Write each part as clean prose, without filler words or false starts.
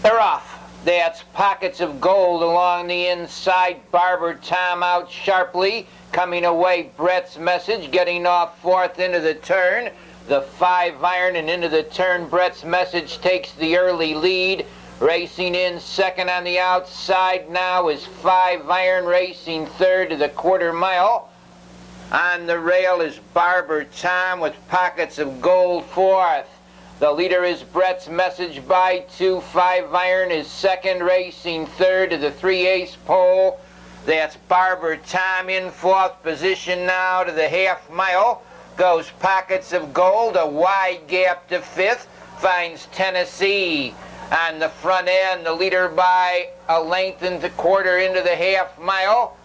They're off. That's Pockets of Gold along the inside. Barber Tom out sharply. Coming away, Brett's Message getting off fourth into the turn. The 5-iron and into the turn, Brett's Message takes the early lead. Racing in second on the outside now is 5-iron, racing third to the quarter mile. On the rail is Barber Tom with Pockets of Gold fourth. The leader is Brett's Message by 2. 5-iron is second, racing third to the 3/8 pole. That's Barber Tom in fourth position now to the half mile. Goes Pockets of Gold, a wide gap to fifth. Finds Tennessee. On the front end, the leader by a length and a quarter into the half mile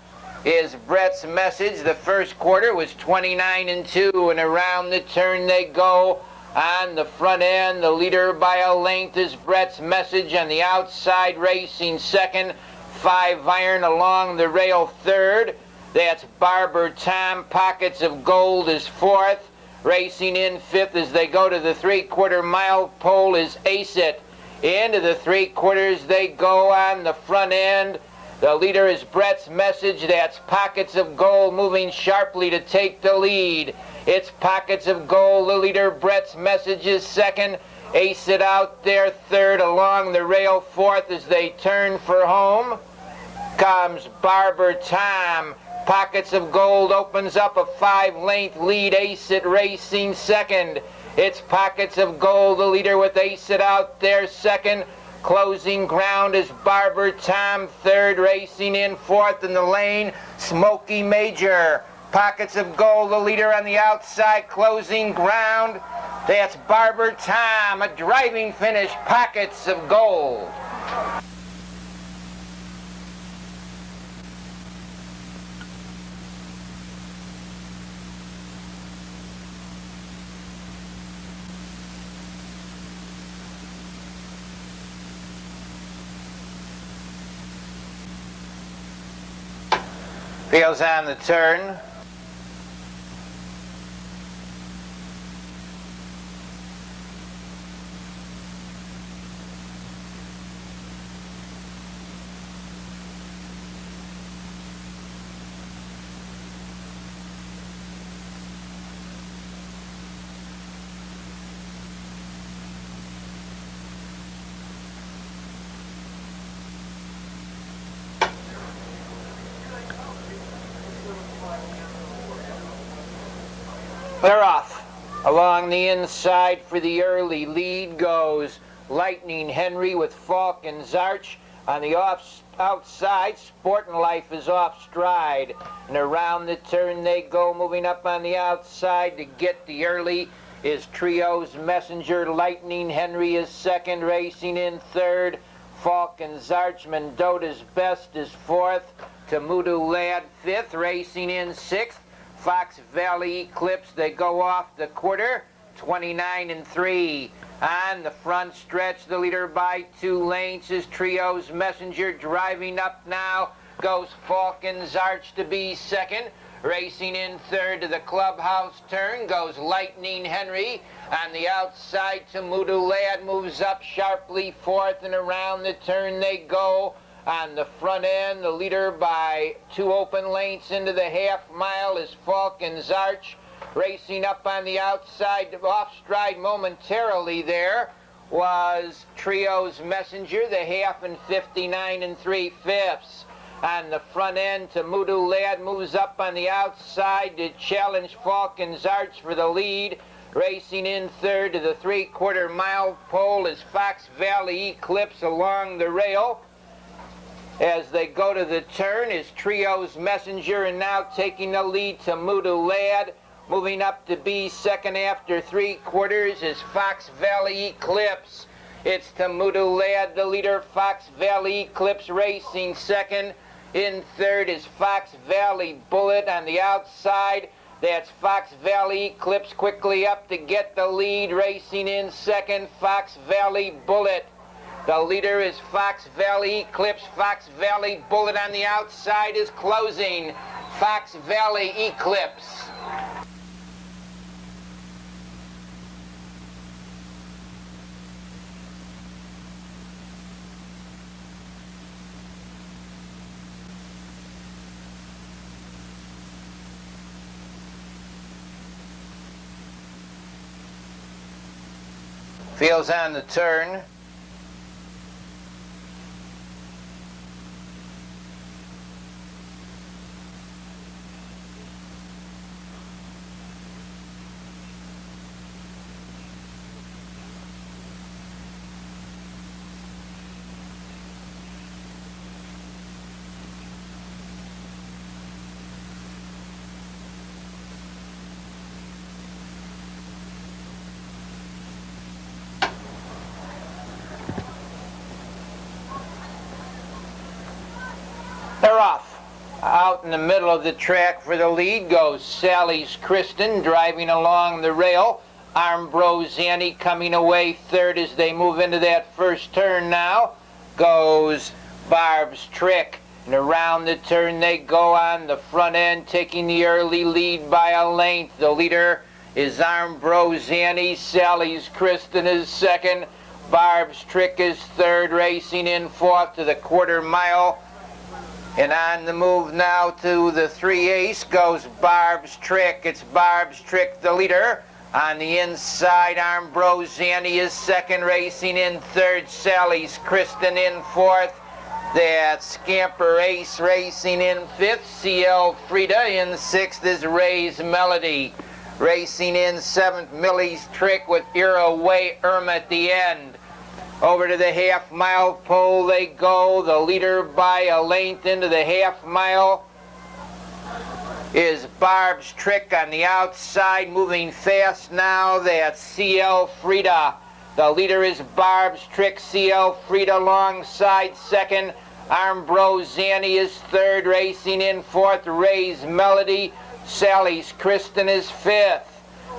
is Brett's Message. The first quarter was 29-2, and around the turn they go. On the front end, the leader by a length is Brett's Message. On the outside, racing second, 5-iron along the rail third. That's Barber Tom. Pockets of Gold is fourth. Racing in fifth as they go to the 3/4 mile pole is Ace It. Into the 3/4 they go on the front end. The leader is Brett's Message. That's Pockets of Gold moving sharply to take the lead. It's Pockets of Gold, the leader. Brett's Message is second. Ace It out there third along the rail fourth as they turn for home. Comes Barber Tom. Pockets of Gold opens up a 5-length lead. Ace It racing second. It's Pockets of Gold, the leader, with Ace It out there second. Closing ground is Barber Tom third, racing in fourth in the lane. Smoky Major. Pockets of Gold, the leader on the outside, closing ground. That's Barber Tom, a driving finish, Pockets of Gold. Fields on the turn. They're off. Along the inside for the early lead goes Lightning Henry with Falcon's Arch. On the outside, Sportin' Life is off stride. And around the turn they go, moving up on the outside to get the early is Trio's Messenger. Lightning Henry is second, racing in third. Falcon's Arch. Mendota's Best is fourth. Tamudu Lad fifth, racing in sixth. Fox Valley Eclipse, they go off the quarter, 29-3. On the front stretch, the leader by 2 lengths is Trio's Messenger. Driving up now goes Falcon's Arch to be second. Racing in third to the clubhouse turn goes Lightning Henry. On the outside, Tamudu Lad moves up sharply fourth, and around the turn they go. On the front end, the leader by 2 open lengths into the half mile is Falcon's Arch. Racing up on the outside, off stride momentarily there, was Trio's Messenger, the half and 59 3/5. On the front end, Tamudu Lad moves up on the outside to challenge Falcon's Arch for the lead. Racing in third to the 3/4 mile pole is Fox Valley Eclipse along the rail. As they go to the turn is Trio's Messenger, and now taking the lead, Tamudu Lad. Moving up to be second after 3/4 is Fox Valley Eclipse. It's Tamudu Lad, the leader. Fox Valley Eclipse racing second. In third is Fox Valley Bullet on the outside. That's Fox Valley Eclipse quickly up to get the lead. Racing in second, Fox Valley Bullet. The leader is Fox Valley Eclipse. Fox Valley Bullet on the outside is closing. Fox Valley Eclipse. Feels on the turn. They're off. Out in the middle of the track for the lead goes Sally's Kristen driving along the rail. Armbrozani coming away third as they move into that first turn now. Goes Barb's Trick. And around the turn they go on the front end, taking the early lead by a length. The leader is Armbrozani. Sally's Kristen is second. Barb's Trick is third, racing in fourth to the quarter mile. And on the move now to the 3/8 goes Barb's Trick. It's Barb's Trick, the leader. On the inside, Armbrozani is second, racing in third. Sally's Kristen in fourth. That Scamper Ace racing in fifth. CL Frida in sixth is Ray's Melody. Racing in seventh, Millie's Trick with Iraway Irma at the end. Over to the half-mile pole they go. The leader by a length into the half-mile is Barb's Trick on the outside. Moving fast now, that's CL Frida. The leader is Barb's Trick. CL Frida alongside second. Armbrozani is third, racing in fourth. Ray's Melody. Sally's Kristen is fifth.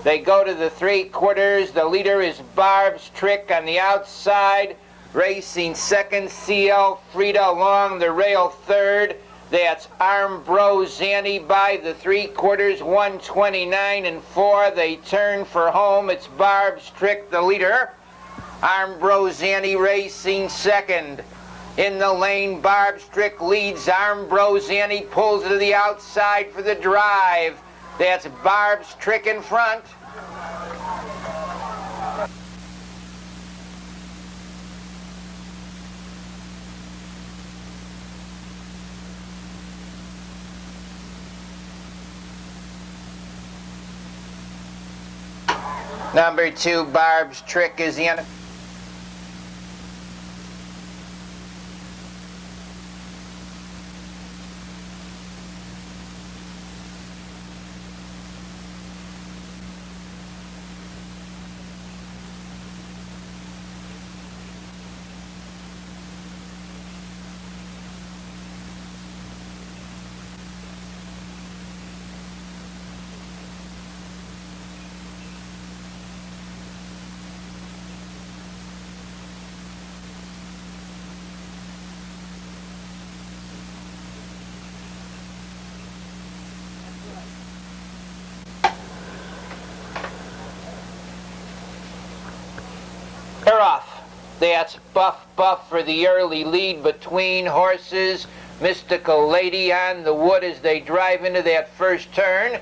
They go to the 3/4. The leader is Barb's Trick on the outside. Racing second, CL Frida along the rail third. That's Armbrozani by the 3/4, 1:29 and 4. They turn for home. It's Barb's Trick, the leader. Armbrozani racing second. In the lane, Barb's Trick leads. Armbrozani pulls to the outside for the drive. That's Barb's Trick in front. Number 2, Barb's Trick is in. They're off. That's Buff Buff for the early lead between horses. Mystical Lady on the wood as they drive into that first turn.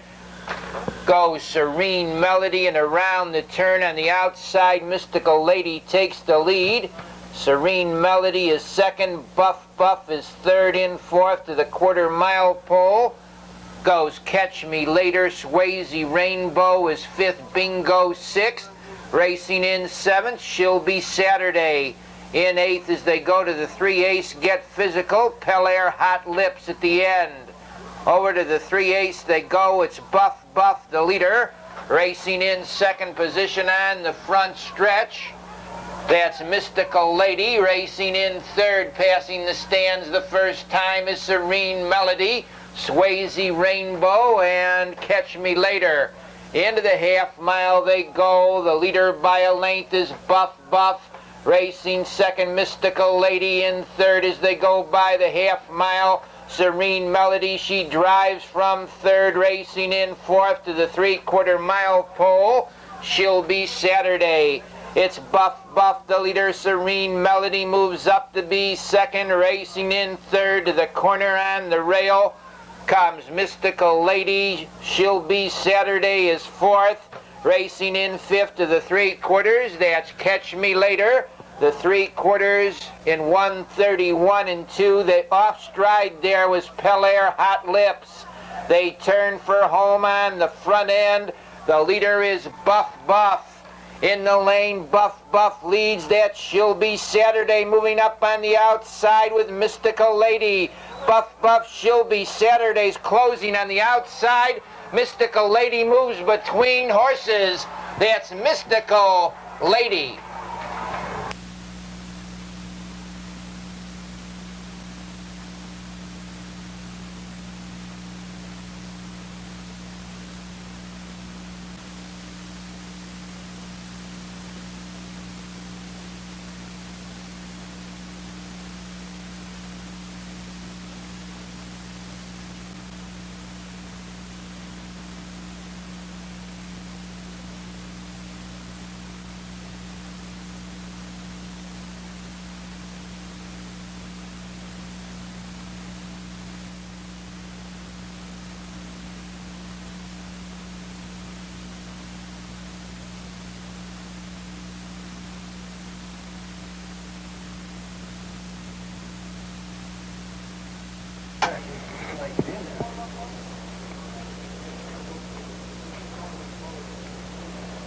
Goes Serene Melody, and around the turn on the outside, Mystical Lady takes the lead. Serene Melody is second. Buff Buff is third, in fourth to the quarter-mile pole. Goes Catch Me Later. Swayze Rainbow is fifth. Bingo sixth. Racing in seventh, She'll Be Saturday. In eighth as they go to the 3/8, Get Physical. Pelair Hot Lips at the end. Over to the 3/8 they go. It's Buff Buff, the leader. Racing in second position on the front stretch. That's Mystical Lady. Racing in third, passing the stands the first time is Serene Melody, Swayze Rainbow, and Catch Me Later. Into the half mile they go. The leader by a length is Buff Buff. Racing second, Mystical Lady. In third as they go by the half mile, Serene Melody. She drives from third, racing in fourth to the 3/4 mile pole. She'll Be Saturday. It's Buff Buff, the leader. Serene Melody moves up to be second, racing in third to the corner on the rail. Comes Mystical Lady. She'll Be Saturday is fourth. Racing in fifth to the 3/4, that's Catch Me Later. The 3/4 in 1:31 and 2. The off stride there was Pelair Hot Lips. They turn for home on the front end. The leader is Buff Buff. In the lane, Buff Buff leads. That She'll Be Saturday, moving up on the outside with Mystical Lady. Buff Buff, She'll Be Saturday's closing on the outside. Mystical Lady moves between horses. That's Mystical Lady.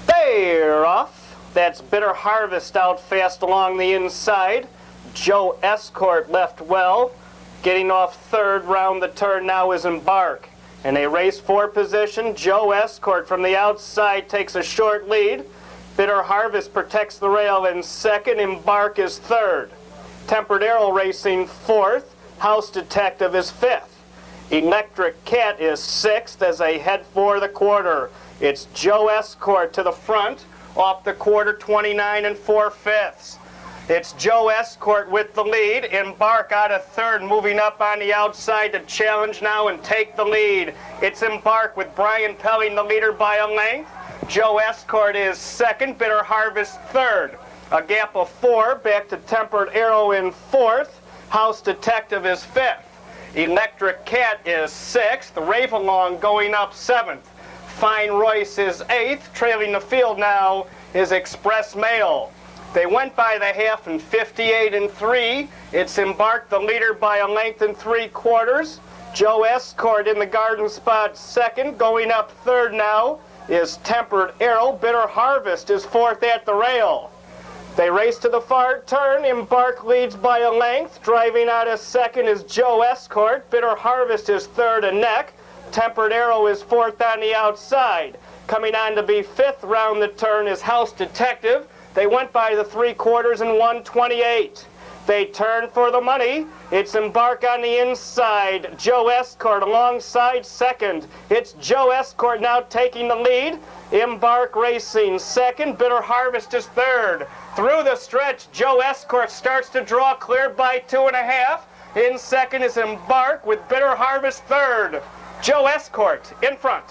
They're off. That's Bitter Harvest out fast along the inside. Joe Escort left well. Getting off third round the turn now is Embark. In a race 4 position, Joe Escort from the outside takes a short lead. Bitter Harvest protects the rail in second. Embark is third. Tempered Arrow racing fourth. House Detective is fifth. Electric Cat is sixth as they head for the quarter. It's Joe Escort to the front, off the quarter 29 4/5. It's Joe Escort with the lead. Embark out of third, moving up on the outside to challenge now and take the lead. It's Embark with Brian Pelling the leader by a length. Joe Escort is second, Bitter Harvest third. A gap of 4, back to Tempered Arrow in fourth. House Detective is fifth. Electric Cat is sixth. Ravenlong going up seventh. Fine Royce is eighth. Trailing the field now is Express Mail. They went by the half in 58 3. It's Embark the leader by a length and 3/4. Joe Escort in the garden spot second. Going up third now is Tempered Arrow. Bitter Harvest is fourth at the rail. They race to the far turn. Embark leads by a length. Driving out of second is Joe Escort. Bitter Harvest is third a neck. Tempered Arrow is fourth on the outside. Coming on to be fifth round the turn is House Detective. They went by the 3/4 in 1:28. They turn for the money. It's Embark on the inside. Joe Escort alongside second. It's Joe Escort now taking the lead. Embark racing second. Bitter Harvest is third. Through the stretch, Joe Escort starts to draw clear by 2.5. In second is Embark with Bitter Harvest third. Joe Escort in front.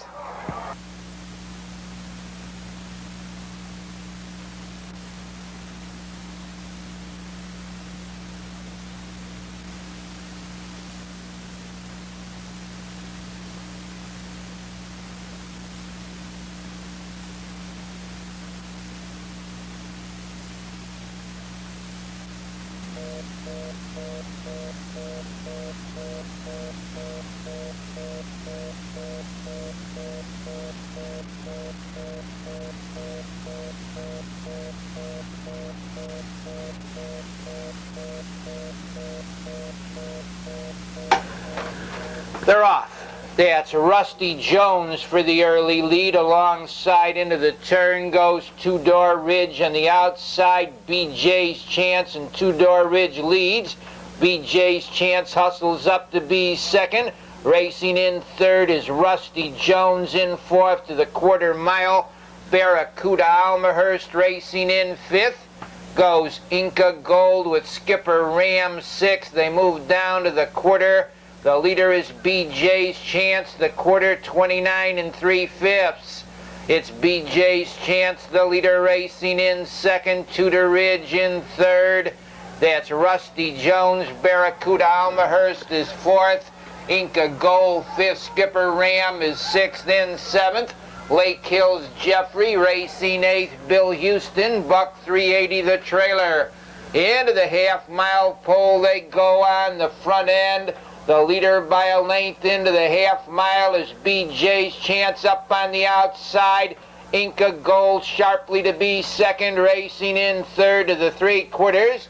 They're off. That's Rusty Jones for the early lead. Alongside into the turn goes Two Door Ridge on the outside. BJ's Chance and Two Door Ridge leads. BJ's Chance hustles up to be second. Racing in third is Rusty Jones. In fourth to the 1/4 mile. Barracuda Almahurst racing in fifth. Goes Inca Gold with Skipper Ram sixth. They move down to the quarter. The leader is BJ's Chance, the quarter 29 3/5. It's BJ's Chance, the leader racing in second. Tudor Ridge in third. That's Rusty Jones. Barracuda Almahurst is fourth. Inca Gold fifth. Skipper Ram is sixth. In seventh. Lake Hills Jeffrey racing 8th. Bill Houston, buck 380 the trailer. Into the half-mile pole they go on the front end. The leader by a length into the half-mile is BJ's Chance up on the outside. Inca Gold sharply to be second, racing in third to the 3/4.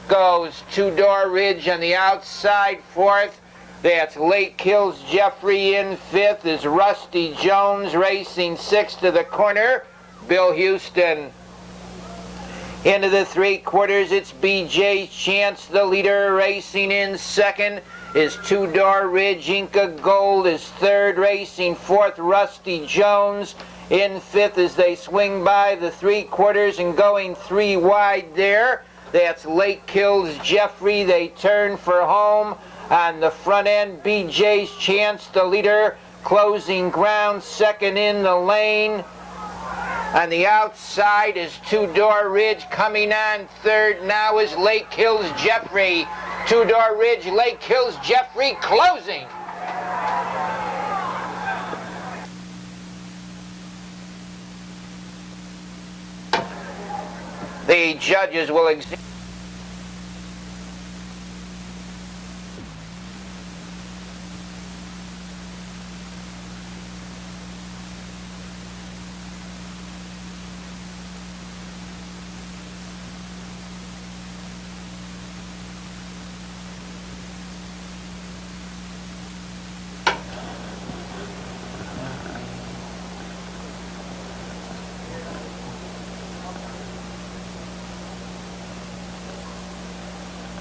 Goes Two Door Ridge on the outside fourth. That's Lake Hills Jeffrey in fifth is Rusty Jones racing sixth to the corner. Bill Houston. Into the 3/4, it's BJ's Chance, the leader, racing in second is Two Door Ridge. Inca Gold is third, racing fourth. Rusty Jones in fifth as they swing by the 3/4 and going 3 wide there. That's Lake Hills Jeffrey. They turn for home. On the front end, BJ's Chance, the leader, closing ground, second in the lane. On the outside is Two Door Ridge. Coming on third now is Lake Hills Jeffrey. Two Door Ridge, Lake Hills Jeffrey closing. The judges will examine.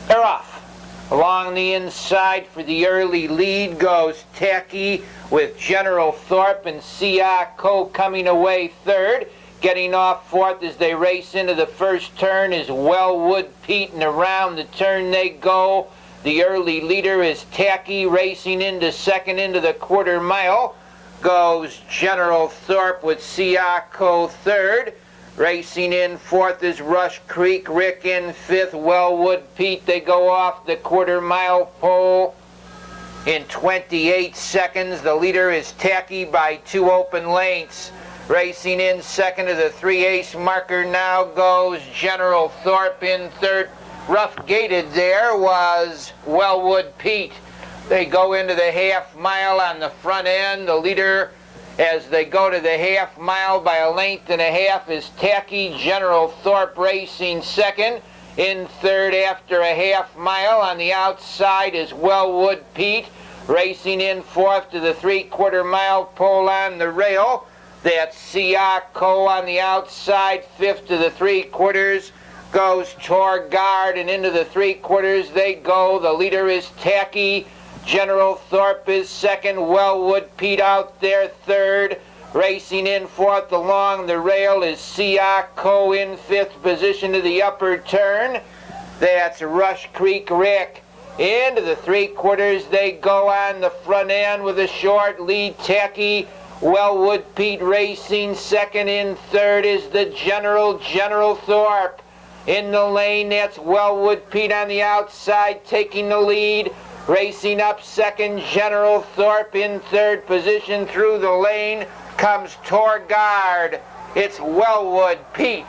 They're off. Along the inside for the early lead goes Tacky with General Thorpe and Siako coming away third. Getting off fourth as they race into the first turn is Wellwood Pete, and around the turn they go. The early leader is Tacky, racing into second into the 1/4 mile. Goes General Thorpe with Siako third. Racing in fourth is Rush Creek. Rick in fifth. Wellwood Pete. They go off the 1/4 mile pole in 28 seconds. The leader is Tacky by 2 open lengths. Racing in second to the 3/8 marker now goes General Thorpe in third. Rough gated there was Wellwood Pete. They go into the half mile on the front end. The leader, as they go to the half mile by a length and a half, is Tacky. General Thorpe racing second. In third after a half mile on the outside is Wellwood Pete. Racing in fourth to the 3/4 mile pole on the rail. That's Siako on the outside. Fifth to the 3/4 goes Torgard, and into the 3/4 they go. The leader is Tacky. General Thorpe is second. Wellwood Pete out there third. Racing in fourth along the rail is Siako in fifth position to the upper turn. That's Rush Creek Rick. Into the 3/4 they go on the front end with a short lead. Tacky. Wellwood Pete racing second. In third is the General Thorpe. In the lane, that's Wellwood Pete on the outside taking the lead. Racing up second, General Thorpe. In third position through the lane comes Torgard. It's Wellwood Pete.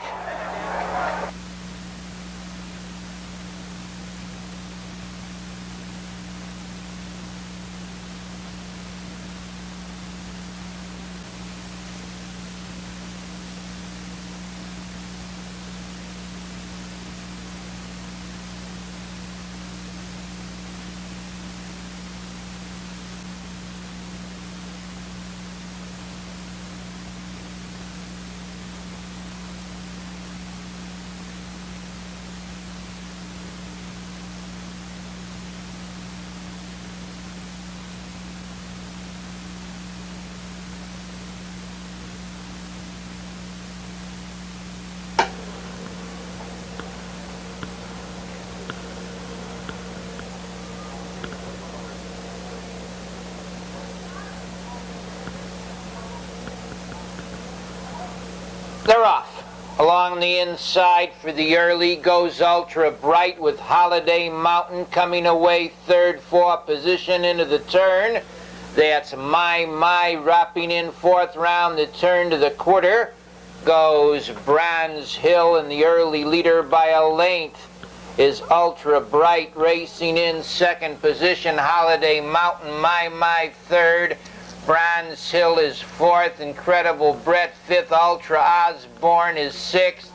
They're off. Along the inside for the early goes Ultra Bright with Holiday Mountain coming away third, 4th position into the turn. That's My wrapping in fourth round. The turn to the quarter goes Bronze Hill, and the early leader by a length is Ultra Bright. Racing in second position, Holiday Mountain, My third. Bronze Hill is fourth. Incredible Brett fifth. Ultra Osborne is sixth.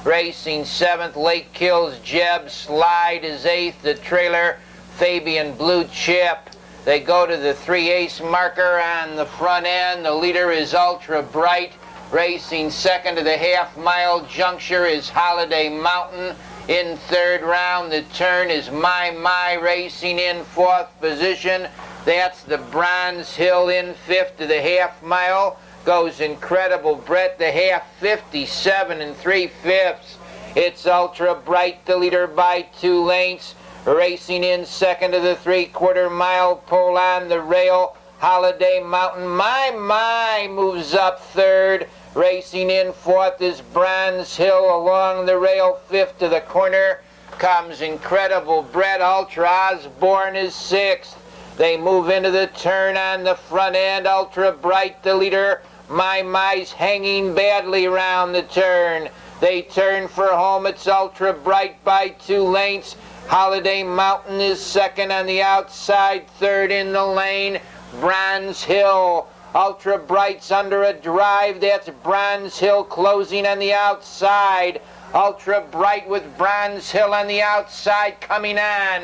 Racing seventh. Lake Kills Jeb Slide is eighth. The trailer Fabian Blue Chip. They go to the 3/8 marker on the front end. The leader is Ultra Bright. Racing second to the half-mile juncture is Holiday Mountain. In third round, the turn is My racing in fourth position. That's the Bronze Hill. In fifth to the half-mile goes Incredible Brett, the half 57 3/5. It's Ultra Bright, the leader by 2 lengths. Racing in second to the 3/4 mile pole on the rail. Holiday Mountain, My moves up third. Racing in fourth is Bronze Hill along the rail. Fifth to the corner comes Incredible Brett. Ultra Osborne is sixth. They move into the turn on the front end. Ultra Bright, the leader. My's hanging badly round the turn. They turn for home. It's Ultra Bright by 2 lengths. Holiday Mountain is second on the outside. Third in the lane, Bronze Hill. Ultra Bright's under a drive. That's Bronze Hill closing on the outside. Ultra Bright with Bronze Hill on the outside coming on.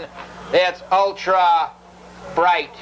That's Ultra Bright.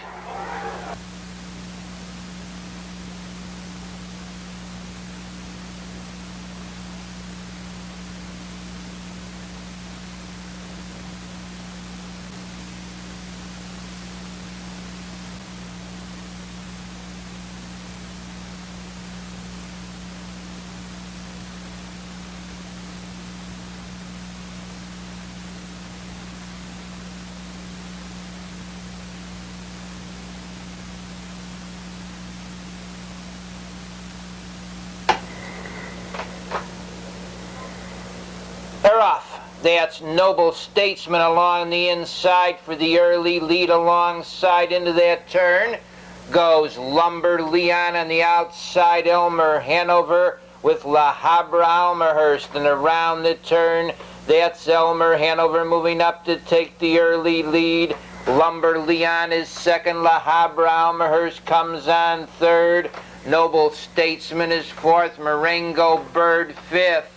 They're off. That's Noble Statesman along the inside for the early lead. Alongside into that turn goes Lumber Leon on the outside. Elmer Hanover with La Habra Almerhurst, and around the turn that's Elmer Hanover moving up to take the early lead. Lumber Leon is second. La Habra Almerhurst comes on third. Noble Statesman is fourth. Marengo Bird fifth.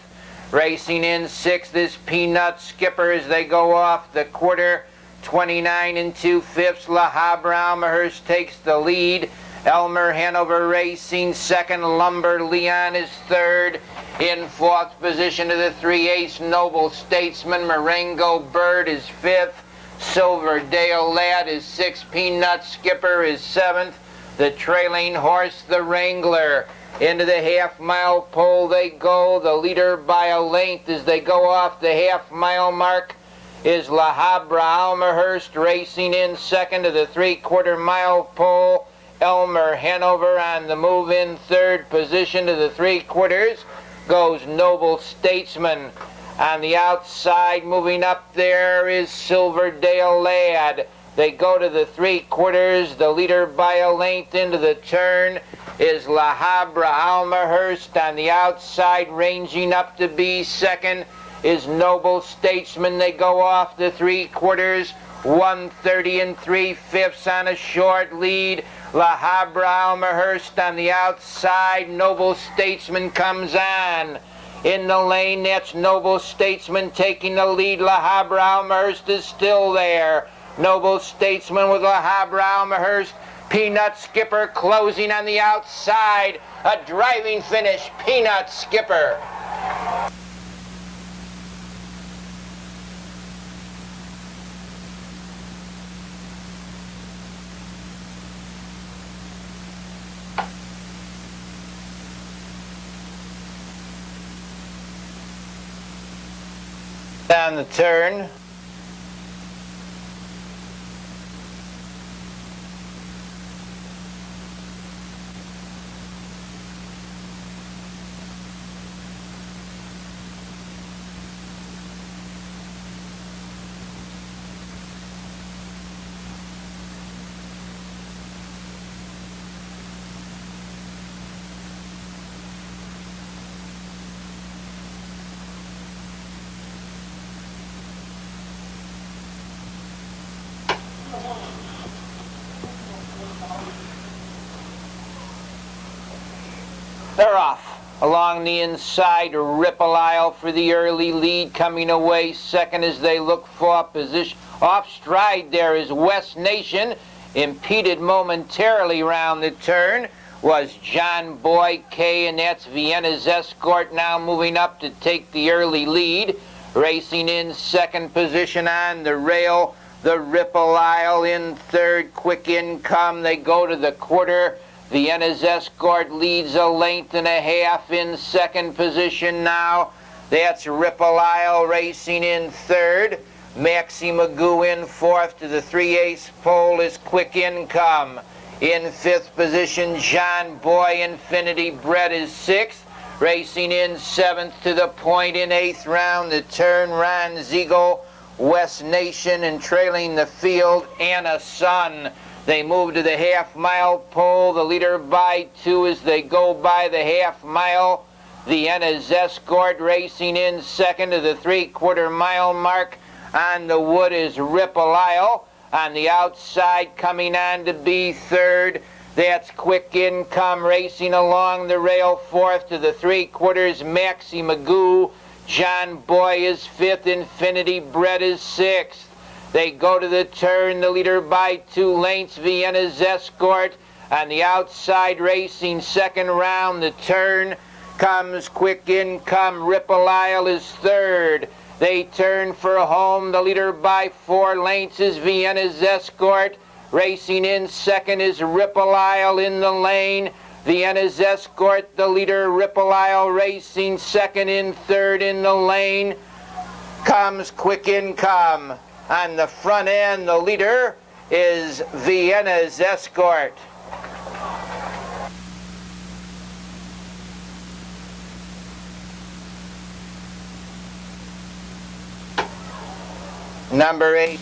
Racing in sixth is Peanut Skipper as they go off the quarter. 29 2/5. La Habra Almerhurst takes the lead. Elmer Hanover racing second. Lumber Leon is third. In fourth position to the 3/8 Noble Statesman. Marengo Bird is fifth. Silverdale Lad is sixth. Peanut Skipper is seventh. The trailing horse, the Wrangler. Into the half-mile pole they go. The leader by a length as they go off the half-mile mark is La Habra Almerhurst. Racing in second to the 3/4 mile pole. Elmer Hanover on the move in third position to the 3/4 goes Noble Statesman. On the outside moving up there is Silverdale Lad. They go to the 3/4. The leader by a length into the turn is La Habra Almerhurst. On the outside, ranging up to be second, is Noble Statesman. They go off the 3/4, 1:30 3/5 on a short lead. La Habra Almerhurst on the outside. Noble Statesman comes on. In the lane, that's Noble Statesman taking the lead. La Habra Almerhurst is still there. Noble Statesman with La Habra Almerhurst. Peanut Skipper closing on the outside. A driving finish, Peanut Skipper. Down the turn. They're off. Along the inside, Ripple Isle for the early lead, coming away second as they look for position. Off stride there is West Nation, impeded momentarily round the turn was John Boy K, and that's Vienna's Escort now moving up to take the early lead. Racing in second position on the rail, the Ripple Isle in third, Quick Income. They go to the quarter. Vienna's Escort leads a length and a half in second position now. That's Ripple Isle racing in third. Maxie Magoo in fourth. To the 3/8 pole is Quick Income. In fifth position, John Boy Infinity Bread is sixth. Racing in seventh to the point in eighth round. The turn, Ron Ziegel, West Nation, and trailing the field, Anna Sun. They move to the half-mile pole. The leader by 2 as they go by the half-mile. Vienna's Escort racing in second to the 3/4 mile mark. On the wood is Ripple Isle. On the outside, coming on to be third, that's Quick Income racing along the rail fourth to the 3/4, Maxie Magoo. John Boy is fifth, Infinity Bread is sixth. They go to the turn, the leader by 2 lengths, Vienna's Escort. On the outside, racing second round, the turn comes Quick Income. Ripple Isle is third. They turn for home. The leader by 4 lengths is Vienna's Escort. Racing in second is Ripple Isle in the lane. Vienna's Escort, the leader. Ripple Isle racing second. In third in the lane comes Quick Income. On the front end, the leader is Vienna's Escort. Number 8.